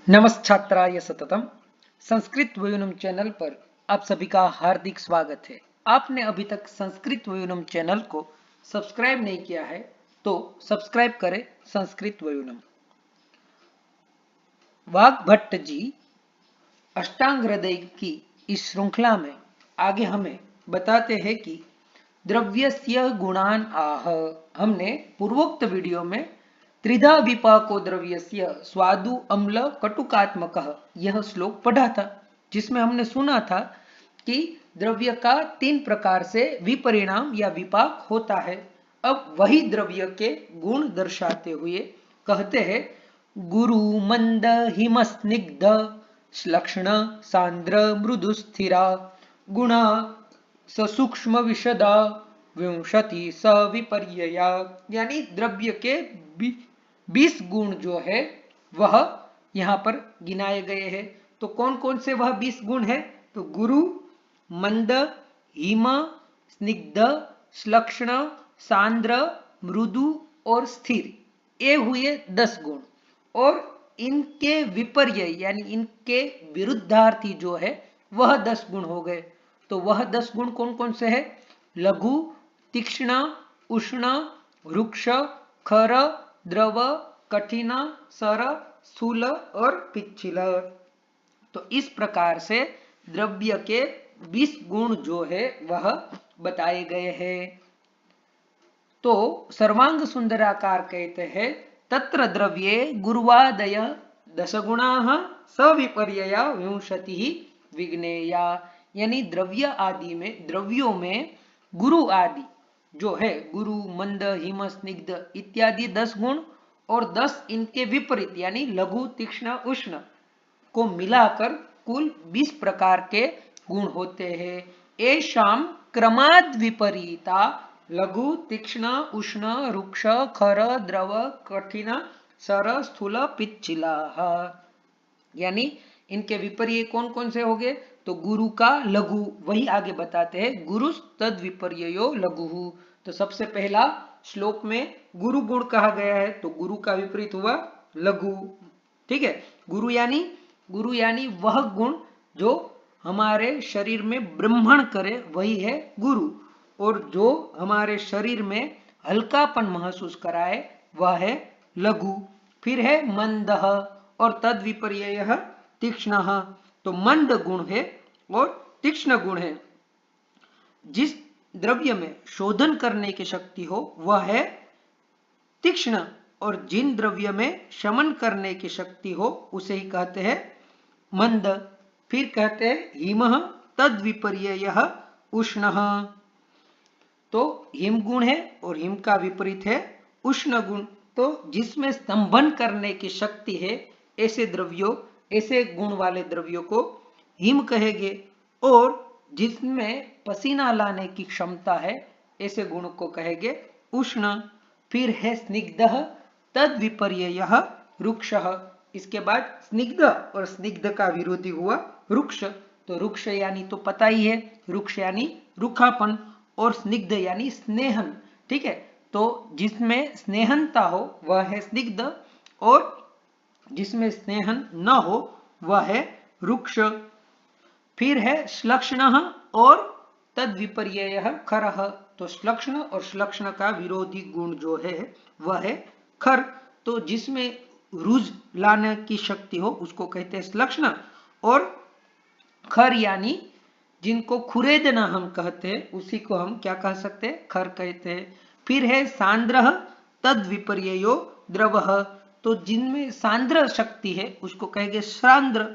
नमस्छात्राय सततम Sanskrit वयूनम channel पर आप सभी का हार्दिक स्वागत है। आपने अभी तक संस्कृत वयूनम चैनल को सब्सक्राइब नहीं किया है तो सब्सक्राइब करें संस्कृत वयूनम। वाग्भट्ट जी अष्टांग हृदय की इस श्रृंखला में आगे हमें बताते हैं कि द्रव्यस्य गुणान आह। हमने पूर्वोक्त वीडियो में त्रिधा विपाको द्रव्यस्य स्वादु अम्ल कटुकात्मकः यह श्लोक पढ़ा था, जिसमें हमने सुना था कि द्रव्य का 3 प्रकार से विपरिणाम या विपाक होता है। अब वही द्रव्य के गुण दर्शाते हुए कहते हैं गुरु मंद हिम स्निग्ध श्लक्ष्ण सांद्र मृदु स्थिरा गुणा सूक्ष्म विशदा विंशति सविपर्यया। यानी द्रव्य के 20 गुण जो है वह यहाँ पर गिनाए गए हैं। तो कौन कौन से वह 20 गुण है? तो गुरु, मंद, हिम, स्निग्ध, श्लक्ष्ण, सांद्र, मृदु और स्थिर, ये हुए 10 गुण। और इनके विपर्य यानी इनके विरुद्धार्थी जो है वह 10 गुण हो गए। तो वह 10 गुण कौन कौन से है? लघु, तीक्ष्ण, उष्ण, रुक्ष, खर, द्रव, कठिन, सर, स्थूल और पिच्छिल। तो इस प्रकार से द्रव्य के 20 गुण जो है वह बताए गए हैं। तो सर्वांग सुंदराकार कहते हैं तत्र द्रव्ये गुरुवादय 10 गुणाः सविपर्यया विंशति विज्ञेया। यानी द्रव्य आदि में, द्रव्यों में गुरु आदि जो है गुरु, मंद, हिम, स्निग्ध इत्यादि 10 गुण और 10 इनके विपरीत यानी लघु, तीक्ष्ण, उष्ण को मिलाकर कुल 20 प्रकार के गुण होते हैं। एषां क्रमाद् विपरीता लघु, तीक्ष्ण, उष्ण, रुक्ष, खर, द्रव, कठिन, सर, स्थूल, पिच्छिलाः। यानी इनके विपर्य कौन कौन से हो गए? तो गुरु का लघु, वही आगे बताते हैं गुरु तद विपर्यो लघु। तो सबसे पहला श्लोक में गुरु गुण कहा गया है, तो गुरु का विपरीत हुआ लघु। ठीक है, गुरु यानी वह गुण जो हमारे शरीर में ब्रह्मण करे वही है गुरु, और जो हमारे शरीर में हल्कापन महसूस कराए वह है लघु। फिर है मंद और तद विपर्ययः तीक्ष्ण। तो मंद गुण है और तीक्ष्ण गुण है। जिस द्रव्य में शोधन करने की शक्ति हो वह है तीक्ष्ण, और जिन द्रव्य में शमन करने की शक्ति हो उसे ही कहते हैं मंद। फिर कहते हैं हिमः तद विपर्ययः उष्णः। तो हिम गुण है और हिम का विपरीत है उष्ण गुण। तो जिसमें स्तंभन करने की शक्ति है ऐसे द्रव्यों, ऐसे गुण वाले द्रव्यों को हिम कहेंगे, और जिसमें पसीना लाने की क्षमता है ऐसे गुण को कहेंगे उष्ण। फिर है स्निग्धः तद विपर्ययः रुक्षः। इसके बाद स्निग्ध और स्निग्ध का विरोधी हुआ रुक्ष। तो रुक्ष यानी तो पता ही है, रुक्ष यानी रुखापन, और स्निग्ध यानी स्नेहन। ठीक है, तो जिसमें स्नेहनता हो वह है स्निग्ध, और जिसमें स्नेहन न हो वह है रुक्ष। फिर है श्लक्ष्णः और तद विपर्ययः खरः। तो श्लक्ष्ण और श्लक्ष्ण का विरोधी गुण जो है वह है खर। तो जिसमें रुज लाने की शक्ति हो उसको कहते हैं श्लक्ष्ण, और खर यानी जिनको खुरेदना हम कहते हैं उसी को हम क्या कह सकते हैं? खर कहते हैं। फिर है सांद्रः तद विपर्ययो द्रवः। तो जिनमें सांद्र शक्ति है उसको कहेंगे सांद्र,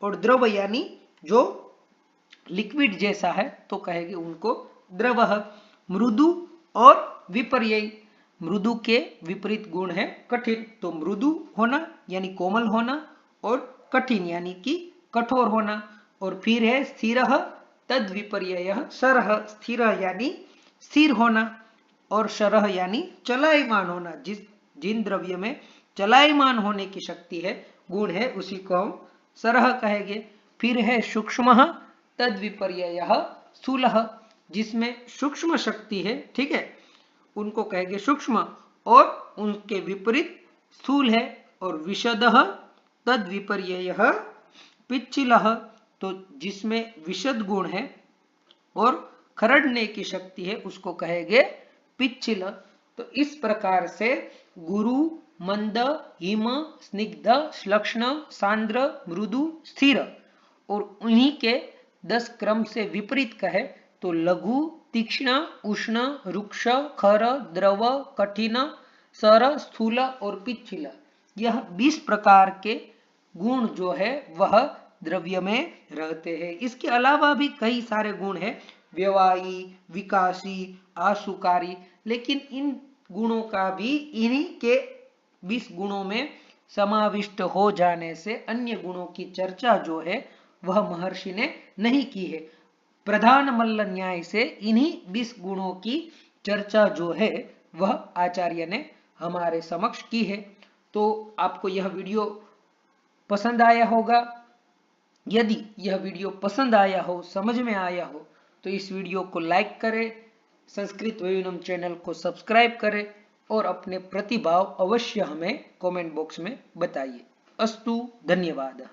और द्रव यानी जो लिक्विड जैसा है तो कहेंगे उनको द्रवः। मृदु और विपर्यय, मृदु के विपरीत गुण है कठिन। तो मृदु होना यानी कोमल होना, और कठिन यानी कि कठोर होना। और फिर है स्थिरः तद विपर्ययः शरः। स्थिर यानी स्थिर होना, और शरः यानी चलायमान होना। जिन द्रव्य में चलायमान होने की शक्ति है, गुण है, उसी को हम शरः कहेंगे। फिर है सूक्ष्मः तद विपर्ययः स्थूलः। जिसमें सूक्ष्म शक्ति है, ठीक है, उनको कहेंगे सूक्ष्म, और उनके विपरीत स्थूल है। और विशदः तद विपर्ययः पिच्छिलः, तो जिसमें विशद गुण है और खरड़ने की शक्ति है उसको कहेंगे पिच्छिल। तो इस प्रकार से गुरु, मंद, हिम, स्निग्ध, श्लक्ष्ण, सांद्र, मृदु, स्थिर और उन्हीं के 10 क्रम से विपरीत कहे तो लघु, तीक्ष्ण, उष्ण, रुक्ष, खर, द्रव, कठिन, सर, स्थूल और पिच्छिल, यह 20 प्रकार के गुण जो है वह द्रव्य में रहते हैं। इसके अलावा भी कई सारे गुण हैं, व्यवायी, विकासी, आशुकारी, लेकिन इन गुणों का भी इन्हीं के 20 गुणों में समाविष्ट हो जाने से अन्य गुणों की चर्चा जो है वह महर्षि ने नहीं की है। प्रधान मल्ल न्याय से इन्हीं 20 गुणों की चर्चा जो है वह आचार्य ने हमारे समक्ष की है। तो आपको यह वीडियो पसंद आया होगा। यदि यह वीडियो पसंद आया हो, समझ में आया हो, तो इस वीडियो को लाइक करें, संस्कृत वयुनम चैनल को सब्सक्राइब करें और अपने प्रतिभाव अवश्य हमें कमेंट बॉक्स में बताइए। अस्तु, धन्यवाद।